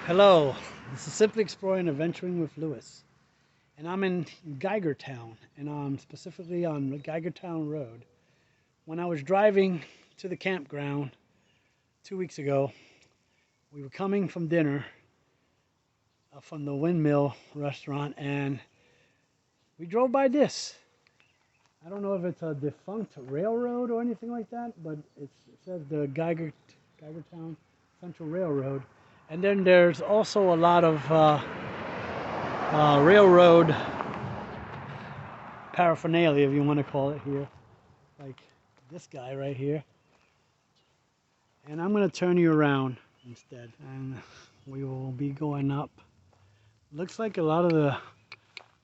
Hello, this is Simply Exploring and Adventuring with Lewis, and I'm in Geigertown, and I'm specifically on the Geigertown Road. When I was driving to the campground 2 weeks ago, we were coming from dinner from the Windmill restaurant, and we drove by this. I don't know if it's a defunct railroad or anything like that, but it says the Geigertown Central Railroad. And then there's also a lot of railroad paraphernalia, if you want to call it here, like this guy right here. And I'm going to turn you around instead, and we will be going up. Looks like a lot of the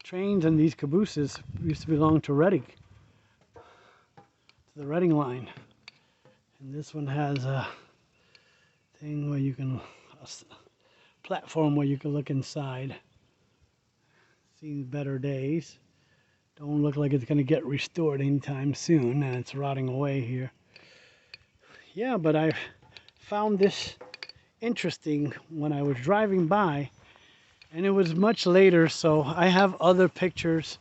trains and these cabooses used to belong to Reading, to the Reading line. And this one has a thing where you can, a platform where you can look inside. Seen better days. Don't look like it's going to get restored anytime soon, and it's rotting away here. Yeah, but I found this interesting when I was driving by, and it was much later, so I have other pictures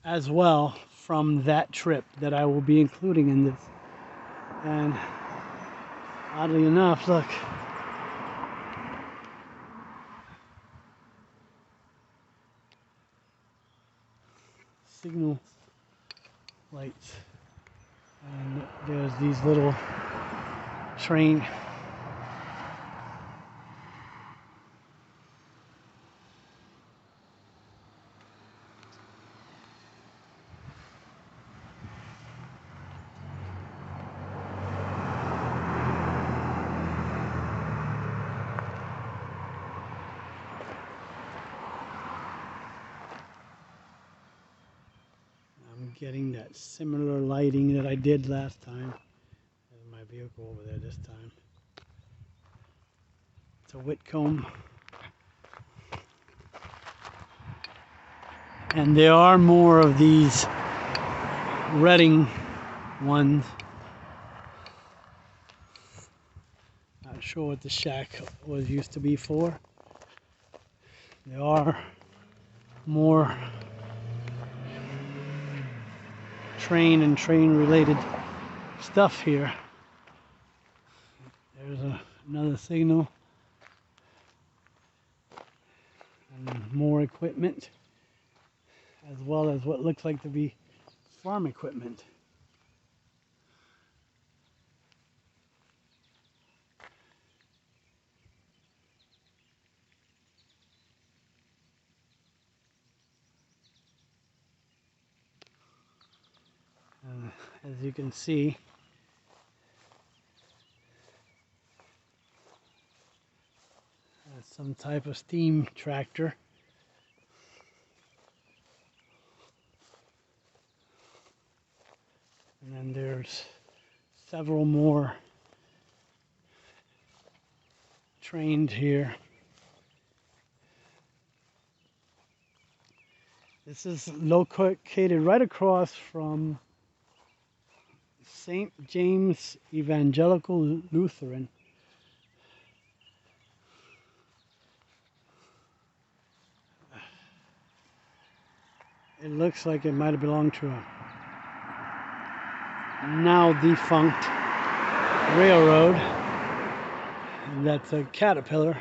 as well from that trip that I will be including in this. And oddly enough, look, signal lights, and there's these little train getting that similar lighting that I did last time. There's my vehicle over there this time. It's a Whitcomb. And there are more of these Reading ones. Not sure what the shack was used to be for. There are more train and train related stuff here. There's another signal and more equipment, as well as what looks like to be farm equipment. As you can see, that's some type of steam tractor. And then there's several more trained here. This is located right across from St. James Evangelical Lutheran. It looks like it might have belonged to a now defunct railroad. And that's a Caterpillar.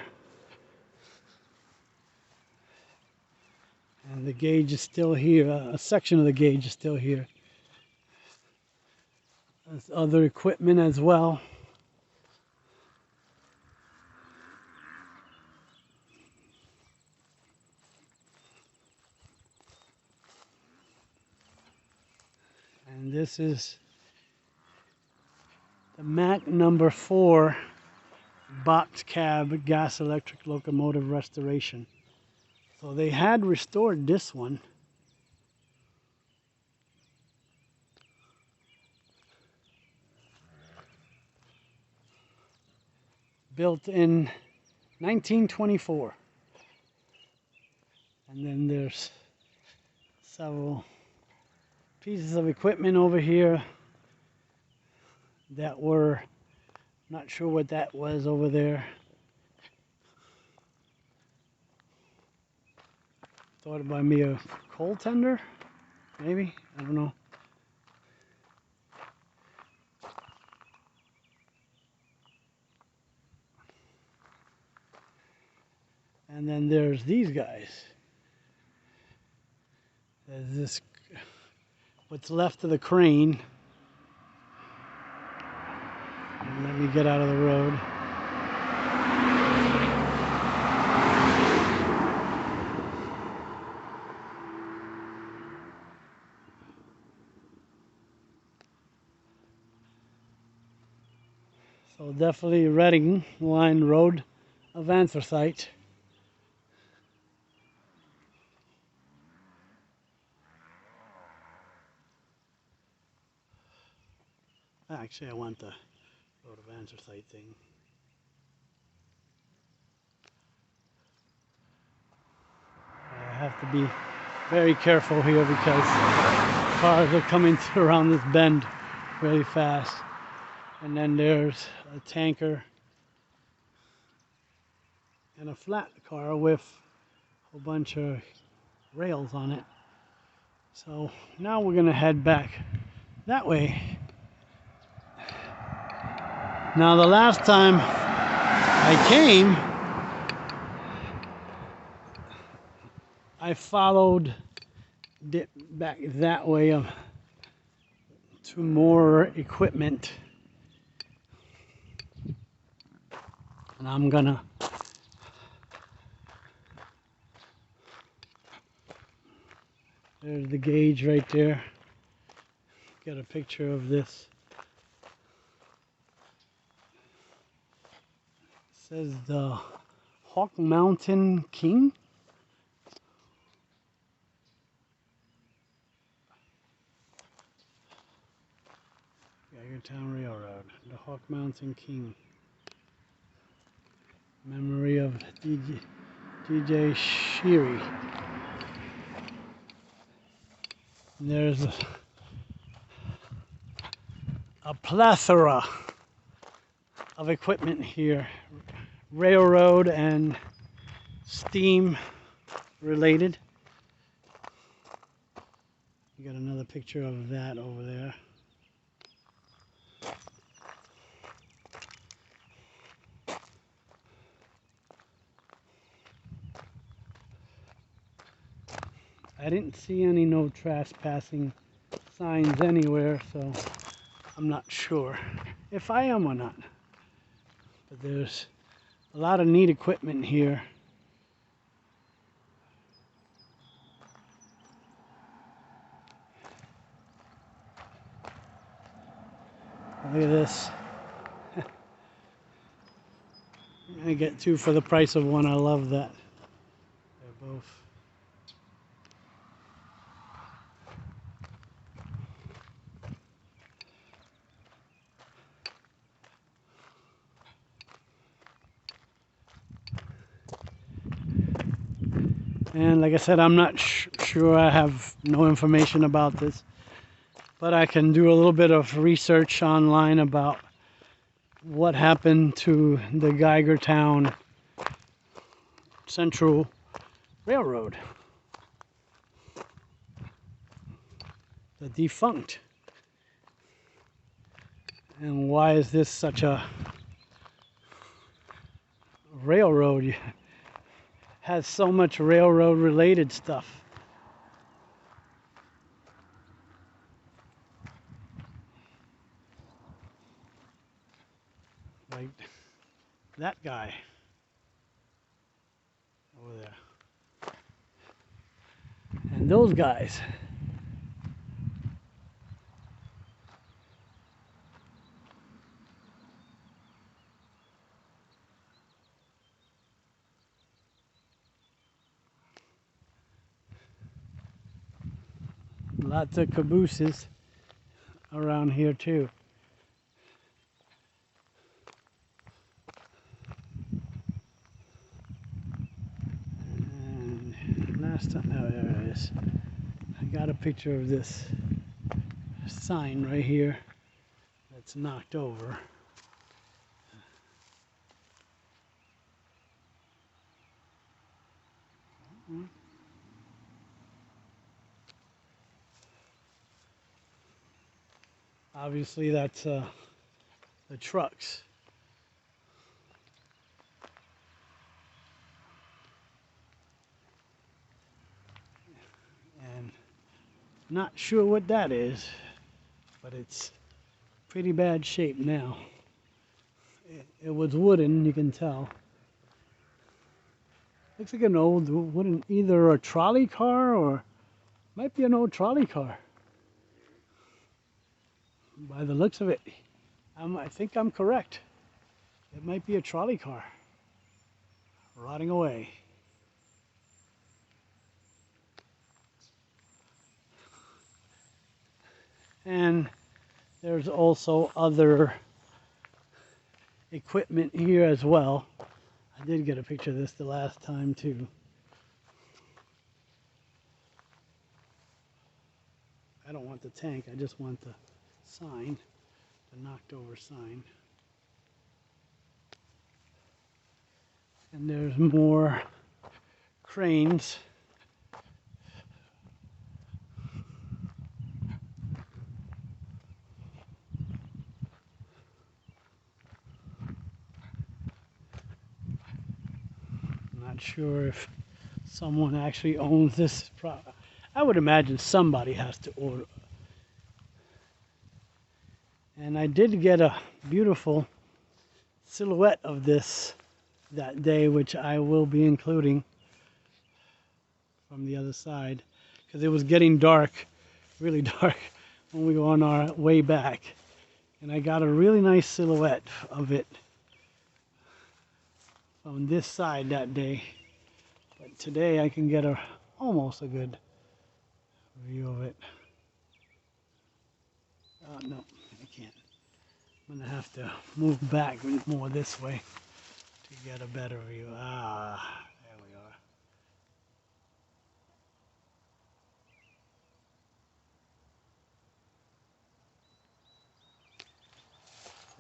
And the gauge is still here. A section of the gauge is still here. There's other equipment as well. And this is the Mac number 4 box cab gas electric locomotive restoration. So they had restored this one. Built in 1924. And then there's several pieces of equipment over here that were, not sure what that was over there. Thought it might be a coal tender, maybe, I don't know. And then there's these guys. There's this, what's left of the crane. And let me get out of the road. So definitely Reading Line Road of anthracite. Actually, I want the road of anthracite thing. I have to be very careful here because cars are coming around this bend really fast. And then there's a tanker and a flat car with a whole bunch of rails on it. So now we're gonna head back that way. Now the last time I came, I followed back that way to more equipment. And I'm gonna there's the gauge right there. Get a picture of this. It says the Hawk Mountain King. Geigertown Railroad, the Hawk Mountain King. Memory of DJ Shirey. And there's a plethora of equipment here, railroad and steam related. You got another picture of that over there. I didn't see any no trespassing signs anywhere, so I'm not sure if I am or not. But there's a lot of neat equipment here. Look at this. I get two for the price of one. I love that. They're both. And like I said, I'm not sure. I have no information about this, but I can do a little bit of research online about what happened to the Geigertown Central Railroad, the defunct. And why is this such a railroad? Has so much railroad related stuff. Like that guy over there. And those guys. Lots of cabooses around here too. And last time, oh, there it is. I got a picture of this sign right here that's knocked over. Obviously that's the trucks. And not sure what that is, but it's pretty bad shape now. It was wooden, you can tell. Looks like an old wooden, either a trolley car or might be an old trolley car. By the looks of it, I think I'm correct. It might be a trolley car rotting away. And there's also other equipment here as well. I did get a picture of this the last time too. I don't want the tank, I just want the sign, the knocked over sign. And there's more cranes. Not sure if someone actually owns this product. I would imagine somebody has to order. And I did get a beautiful silhouette of this that day, which I will be including from the other side, because it was getting dark, really dark, when we were on our way back. And I got a really nice silhouette of it on this side that day. But today I can get almost a good view of it. No, I can't. I'm gonna have to move back more this way to get a better view. Ah, there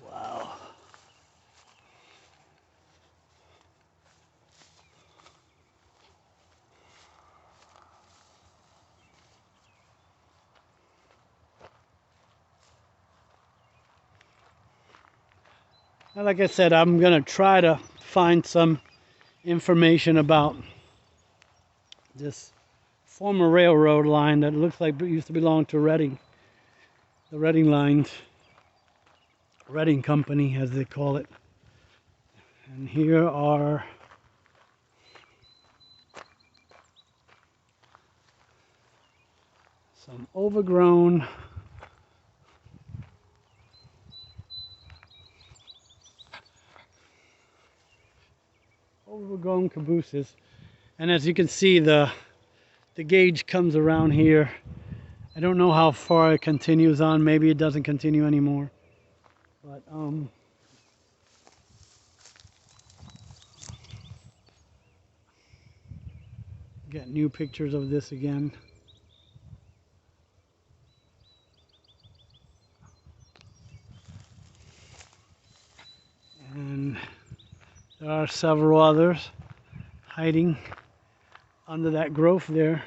we are. Wow. Well, like I said, I'm gonna try to find some information about this former railroad line that looks like it used to belong to Reading. The Reading lines, Reading Company as they call it. And here are some overgrown cabooses. And as you can see, the gauge comes around here. I don't know how far it continues on. Maybe it doesn't continue anymore. But get new pictures of this again. And there are several others hiding under that growth there.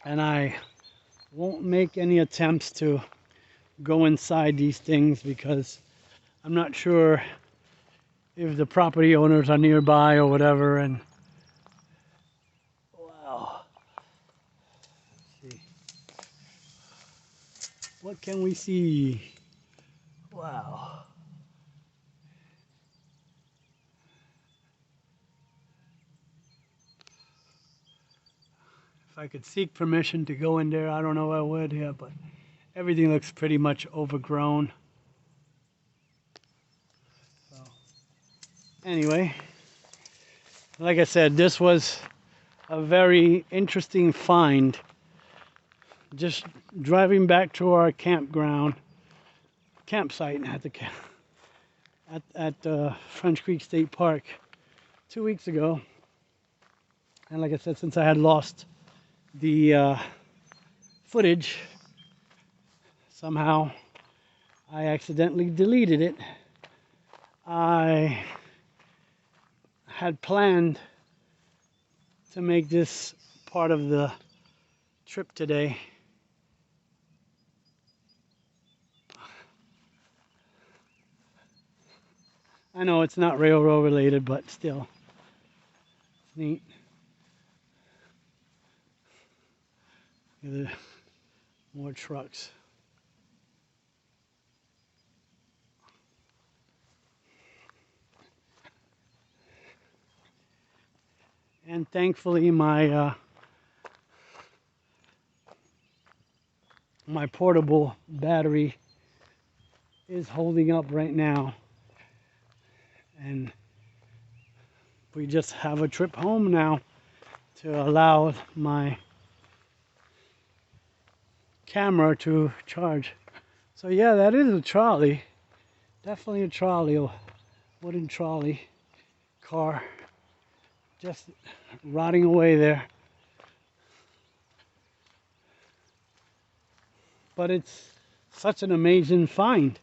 And I won't make any attempts to go inside these things because I'm not sure if the property owners are nearby or whatever. And wow, let's see, what can we see? Wow. If I could seek permission to go in there, I don't know if I would, yeah, but everything looks pretty much overgrown. So, anyway, like I said, this was a very interesting find. Just driving back to our campsite at French Creek State Park 2 weeks ago. And like I said, since I had lost the footage, somehow I accidentally deleted it, I had planned to make this part of the trip today. I know it's not railroad related, but still, it's neat. More trucks. And thankfully my my portable battery is holding up right now. And we just have a trip home now to allow my camera to charge. So yeah, that is a trolley. Definitely a trolley, a wooden trolley car. Just rotting away there. But it's such an amazing find.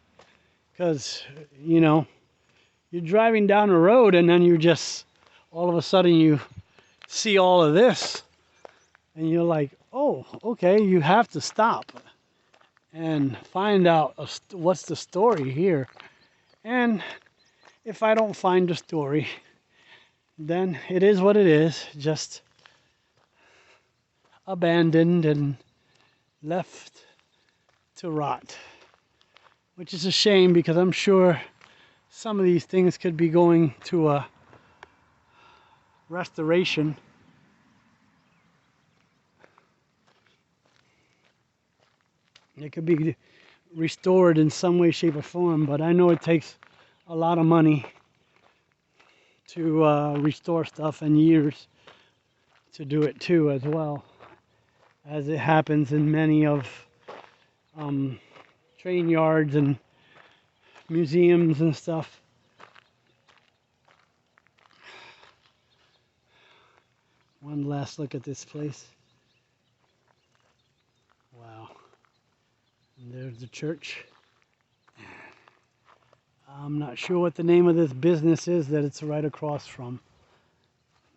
Because, you know, you're driving down the road and then you just, all of a sudden you see all of this. And you're like, oh, okay, you have to stop and find out what's the story here. And if I don't find the story, then it is what it is, just abandoned and left to rot. Which is a shame because I'm sure some of these things could be going to a restoration. It could be restored in some way, shape, or form, but I know it takes a lot of money to restore stuff and years to do it too, as well as it happens in many of train yards and museums and stuff. One last look at this place. Wow. And there's the church. I'm not sure what the name of this business is that it's right across from.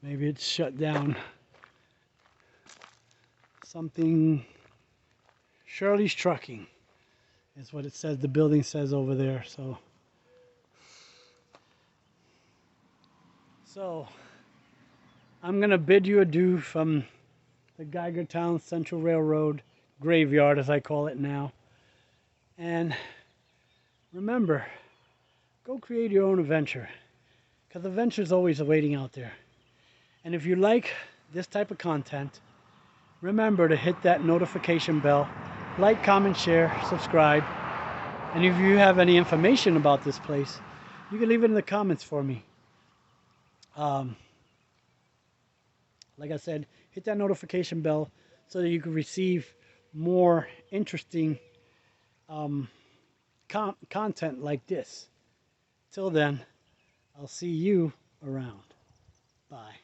Maybe it's shut down. Something, Shirley's Trucking is what it says, the building says over there. So I'm gonna bid you adieu from the Geigertown Central Railroad graveyard, as I call it now. And remember, go create your own adventure, because adventure's always awaiting out there. And if you like this type of content, remember to hit that notification bell, like, comment, share, subscribe. And if you have any information about this place, you can leave it in the comments for me. Like I said, hit that notification bell so that you can receive more interesting content like this. Till then, I'll see you around. Bye.